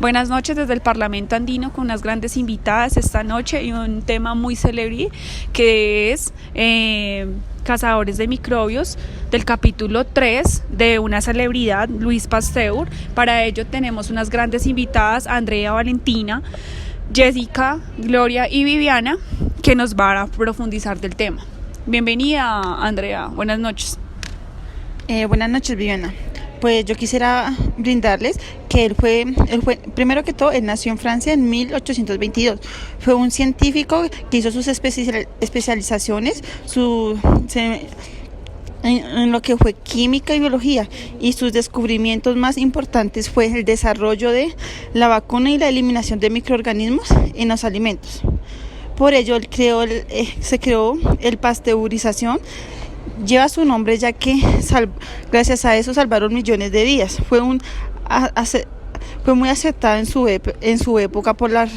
Buenas noches desde el Parlamento Andino con unas grandes invitadas esta noche y un tema muy célebre que es cazadores de microbios del capítulo 3 de una celebridad, Luis Pasteur. Para ello tenemos unas grandes invitadas, Andrea, Valentina, Jessica, Gloria y Viviana, que nos van a profundizar del tema. Bienvenida, Andrea. Buenas noches. Buenas noches, Viviana. Pues yo quisiera brindarles que él fue, primero que todo, él nació en Francia en 1822. Fue un científico que hizo sus especializaciones en lo que fue química y biología, y sus descubrimientos más importantes fue el desarrollo de la vacuna y la eliminación de microorganismos en los alimentos. Por ello, se creó el pasteurización. Lleva su nombre ya que gracias a eso salvaron millones de vidas. Fue muy aceptado en su época por la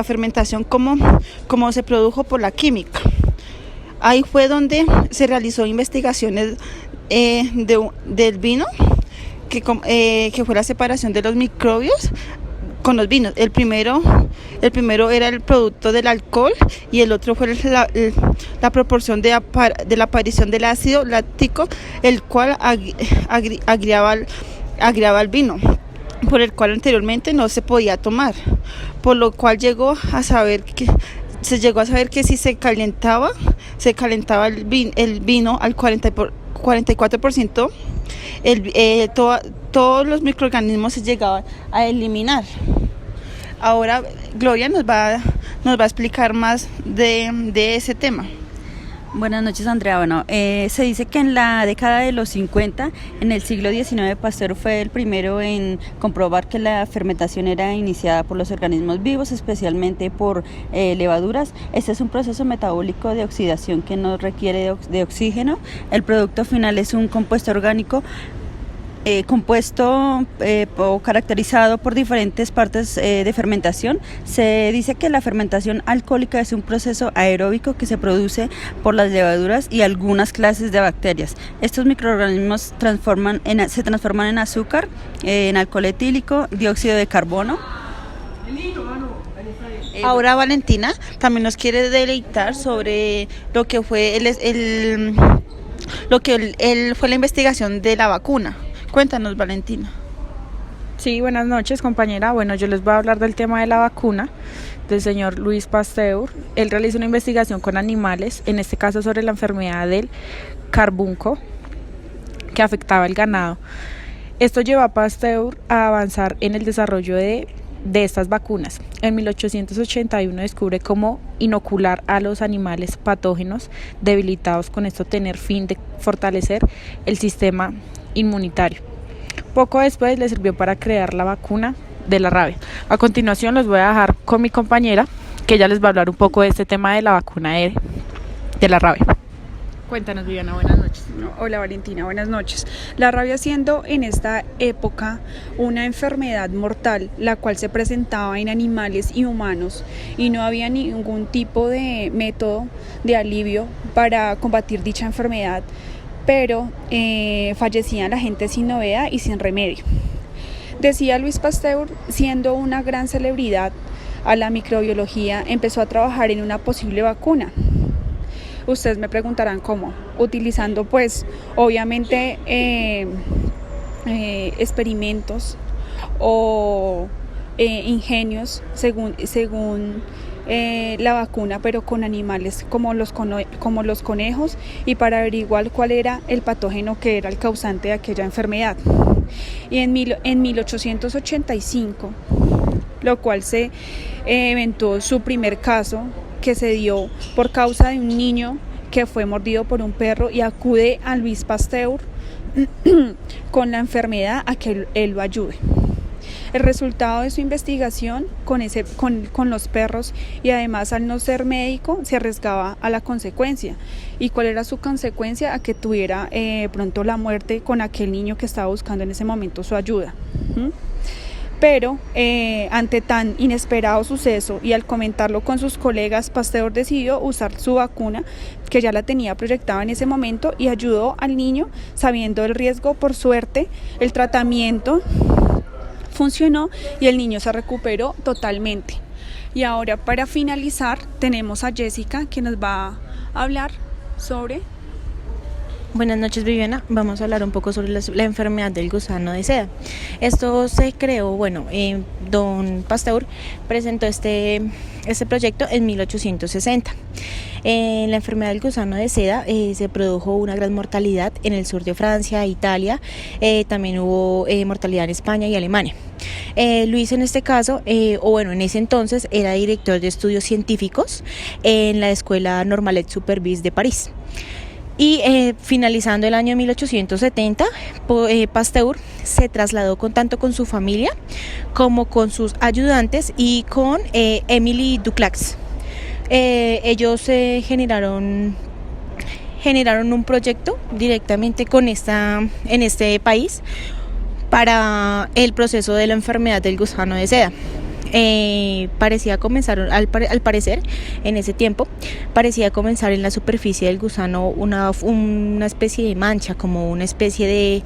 fermentación como se produjo por la química. Ahí fue donde se realizó investigaciones del vino, que fue la separación de los microbios con los vinos. El primero era el producto del alcohol y el otro fue la proporción de la aparición del ácido láctico, el cual agriaba el vino, por el cual anteriormente no se podía tomar, por lo cual se llegó a saber que si se calentaba el vino al 44%, todos los microorganismos se llegaban a eliminar. Ahora Gloria nos va a explicar más de ese tema. Buenas noches, Andrea. Bueno, se dice que en la década de los 50, en el siglo XIX, Pasteur fue el primero en comprobar que la fermentación era iniciada por los organismos vivos, especialmente por levaduras. Este es un proceso metabólico de oxidación que no requiere de oxígeno. El producto final es un compuesto orgánico compuesto o caracterizado por diferentes partes de fermentación. Se dice que la fermentación alcohólica es un proceso aeróbico que se produce por las levaduras y algunas clases de bacterias. Estos microorganismos se transforman en azúcar, en alcohol etílico, dióxido de carbono. Ahora Valentina también nos quiere deleitar sobre lo que fue fue la investigación de la vacuna. Cuéntanos, Valentina. Sí, buenas noches, compañera. Bueno, yo les voy a hablar del tema de la vacuna del señor Luis Pasteur. Él realizó una investigación con animales, en este caso sobre la enfermedad del carbunco, que afectaba al ganado. Esto llevó a Pasteur a avanzar en el desarrollo de estas vacunas. En 1881 descubre cómo inocular a los animales patógenos debilitados, con esto tener fin de fortalecer el sistema inmunitario. Poco después le sirvió para crear la vacuna de la rabia. A continuación los voy a dejar con mi compañera, que ella les va a hablar un poco de este tema de la vacuna de la rabia. Cuéntanos, Viviana, buenas noches. Hola, Valentina, buenas noches. La rabia, siendo en esta época una enfermedad mortal, la cual se presentaba en animales y humanos, y no había ningún tipo de método de alivio para combatir dicha enfermedad, pero fallecía la gente sin novedad y sin remedio. Decía Luis Pasteur, siendo una gran celebridad a la microbiología, empezó a trabajar en una posible vacuna. Ustedes me preguntarán cómo, utilizando pues obviamente experimentos o ingenios según la vacuna, pero con animales como los conejos, y para averiguar cuál era el patógeno que era el causante de aquella enfermedad. Y en 1885, lo cual se inventó su primer caso, que se dio por causa de un niño que fue mordido por un perro, y acude a Luis Pasteur con la enfermedad a que él lo ayude. El resultado de su investigación con los perros, y además al no ser médico se arriesgaba a la consecuencia. ¿Y cuál era su consecuencia? A que tuviera pronto la muerte con aquel niño que estaba buscando en ese momento su ayuda. Pero ante tan inesperado suceso y al comentarlo con sus colegas, Pasteur decidió usar su vacuna, que ya la tenía proyectada en ese momento, y ayudó al niño sabiendo el riesgo. Por suerte, el tratamiento funcionó y el niño se recuperó totalmente. Y ahora, para finalizar, tenemos a Jessica, que nos va a hablar sobre... Buenas noches, Viviana. Vamos a hablar un poco sobre la enfermedad del gusano de seda. Esto se creó, don Pasteur presentó este proyecto en 1860. En la enfermedad del gusano de seda se produjo una gran mortalidad en el sur de Francia, Italia, también hubo mortalidad en España y Alemania. Luis en este caso, en ese entonces era director de estudios científicos en la Escuela Normale Supérieure de París. Y finalizando el año 1870, Pasteur se trasladó tanto con su familia como con sus ayudantes y con Émile Duclax. Ellos generaron un proyecto directamente en este país para el proceso de la enfermedad del gusano de seda. Parecía comenzar, al parecer, en ese tiempo, parecía comenzar en la superficie del gusano una especie de mancha, como una especie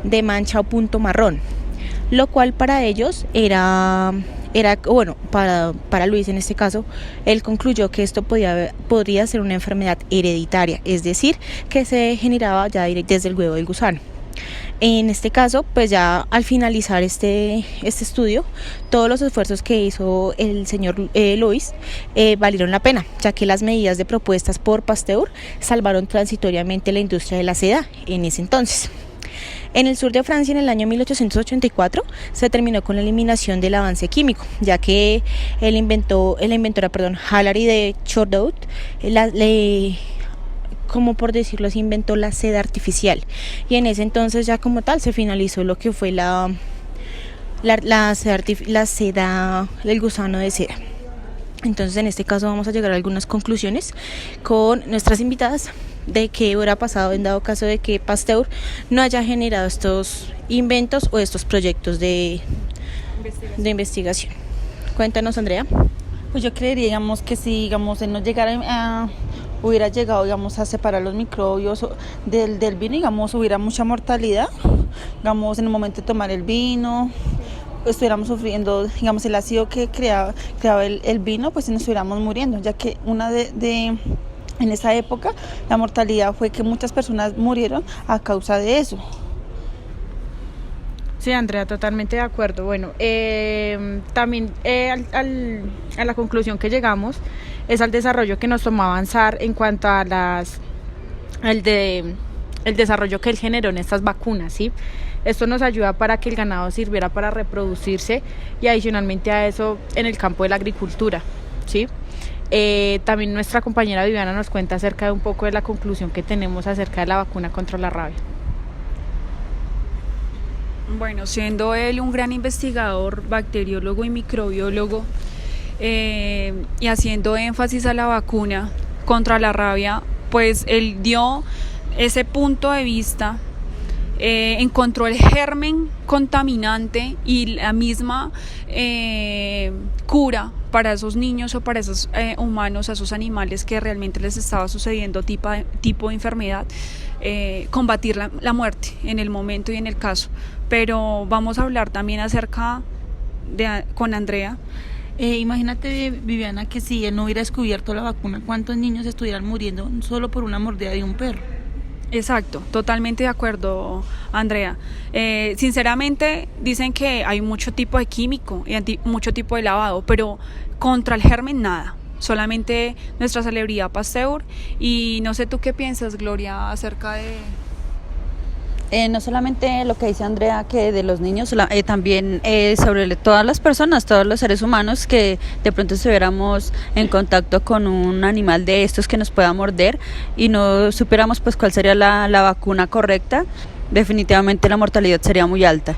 de mancha o punto marrón, lo cual para ellos para Luis en este caso, él concluyó que esto podría ser una enfermedad hereditaria, es decir, que se generaba ya desde el huevo del gusano. En este caso, pues ya al finalizar este estudio, todos los esfuerzos que hizo el señor Luis valieron la pena, ya que las medidas propuestas por Pasteur salvaron transitoriamente la industria de la seda en ese entonces. En el sur de Francia, en el año 1884, se terminó con la eliminación del avance químico, ya que la inventora Hilary de Chordout como por decirlo así, inventó la seda artificial, y en ese entonces ya como tal se finalizó lo que fue la seda del gusano de seda. Entonces en este caso vamos a llegar a algunas conclusiones con nuestras invitadas de qué hubiera pasado en dado caso de que Pasteur no haya generado estos inventos o estos proyectos de investigación. Cuéntanos, Andrea. Pues yo creería, que si, él no hubiera llegado, a separar los microbios del vino, hubiera mucha mortalidad, en el momento de tomar el vino, estuviéramos sufriendo, el ácido que creaba el vino, pues nos estuviéramos muriendo, ya que en esa época la mortalidad fue que muchas personas murieron a causa de eso. Sí, Andrea, totalmente de acuerdo. Bueno, también a la conclusión que llegamos es al desarrollo que nos tomó avanzar en cuanto a el desarrollo que él generó en estas vacunas, ¿sí? Esto nos ayuda para que el ganado sirviera para reproducirse y adicionalmente a eso en el campo de la agricultura, ¿sí? También nuestra compañera Viviana nos cuenta acerca de un poco de la conclusión que tenemos acerca de la vacuna contra la rabia. Bueno, siendo él un gran investigador, bacteriólogo y microbiólogo, y haciendo énfasis a la vacuna contra la rabia, pues él dio ese punto de vista, encontró el germen contaminante y la misma cura para esos niños o para esos humanos, a esos animales que realmente les estaba sucediendo tipo de enfermedad, combatir la muerte en el momento y en el caso. Pero vamos a hablar también acerca con Andrea. Imagínate, Viviana, que si él no hubiera descubierto la vacuna, ¿cuántos niños estuvieran muriendo solo por una mordida de un perro? Exacto, totalmente de acuerdo, Andrea. Sinceramente dicen que hay mucho tipo de químico y mucho tipo de lavado, pero contra el germen nada, solamente nuestra celebridad Pasteur. Y no sé tú qué piensas, Gloria, acerca de... No solamente lo que dice Andrea, que de los niños, también sobre todas las personas, todos los seres humanos que de pronto estuviéramos en contacto con un animal de estos que nos pueda morder y no supiéramos pues cuál sería la vacuna correcta, definitivamente la mortalidad sería muy alta.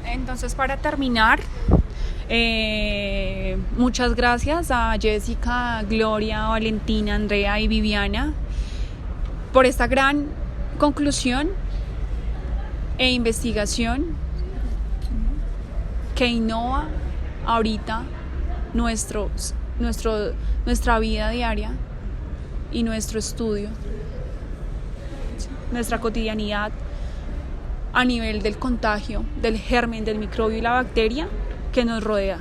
Entonces, para terminar, muchas gracias a Jessica, Gloria, Valentina, Andrea y Viviana por esta gran conclusión e investigación que innova ahorita nuestra vida diaria y nuestro estudio, nuestra cotidianidad a nivel del contagio, del germen, del microbio y la bacteria que nos rodea.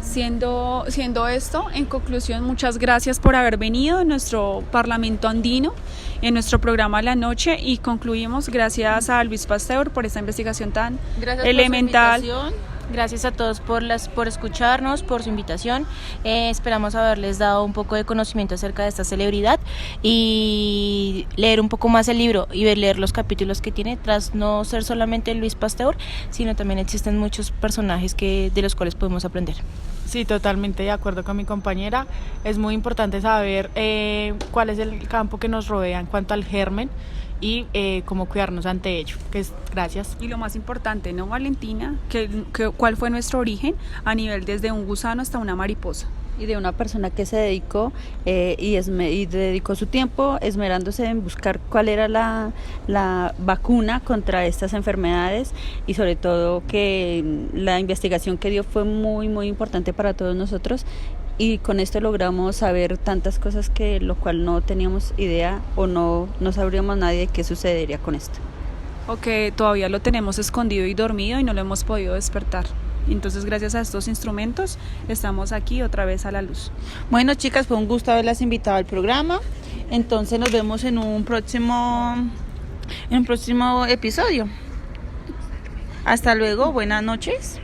Siendo esto, en conclusión, muchas gracias por haber venido en nuestro Parlamento Andino, en nuestro programa La Noche, y concluimos gracias a Luis Pasteur por esta investigación tan elemental. Gracias a todos por escucharnos, por su invitación. Esperamos haberles dado un poco de conocimiento acerca de esta celebridad y leer un poco más el libro y leer los capítulos que tiene, tras no ser solamente Luis Pasteur, sino también existen muchos personajes de los cuales podemos aprender. Sí, totalmente de acuerdo con mi compañera. Es muy importante saber cuál es el campo que nos rodea en cuanto al germen y cómo cuidarnos ante ello. Gracias. Y lo más importante, ¿no, Valentina? ¿Cuál fue nuestro origen a nivel desde un gusano hasta una mariposa? Y de una persona que se dedicó y dedicó su tiempo esmerándose en buscar cuál era la vacuna contra estas enfermedades, y sobre todo que la investigación que dio fue muy, muy importante para todos nosotros, y con esto logramos saber tantas cosas que lo cual no teníamos idea o no sabríamos nadie de qué sucedería con esto. O que todavía lo tenemos escondido y dormido y no lo hemos podido despertar. Entonces, gracias a estos instrumentos, estamos aquí otra vez a la luz. Bueno, chicas, fue un gusto haberlas invitado al programa. Entonces nos vemos en un próximo episodio. Hasta luego, buenas noches.